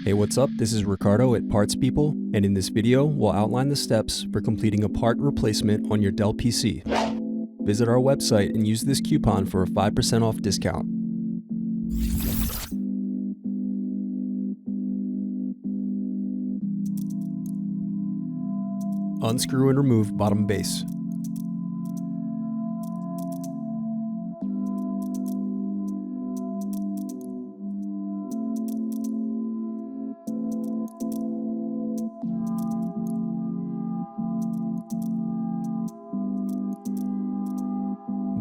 Hey, what's up? This is Ricardo at Parts People, and in this video, we'll outline the steps for completing a part replacement on your Dell PC. Visit our website and use this coupon for a 5% off discount. Unscrew and remove bottom base.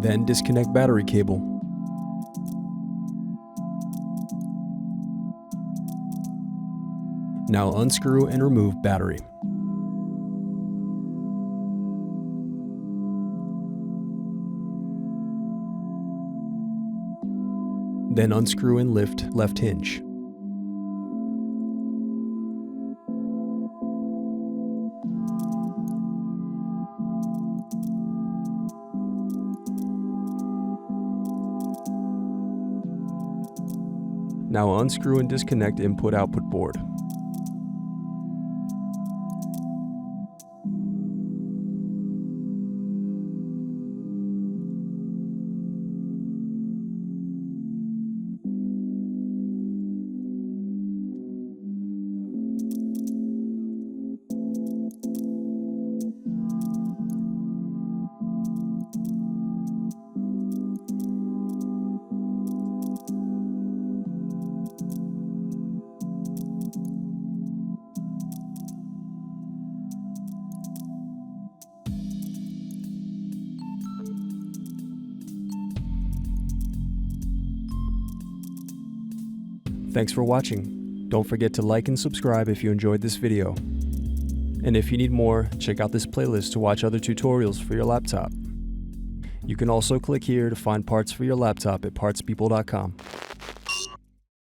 Then disconnect battery cable. Now unscrew and remove battery. Then unscrew and lift left hinge. Now unscrew and disconnect input-output board. Thanks for watching. Don't forget to like and subscribe if you enjoyed this video. And if you need more, check out this playlist to watch other tutorials for your laptop. You can also click here to find parts for your laptop at partspeople.com.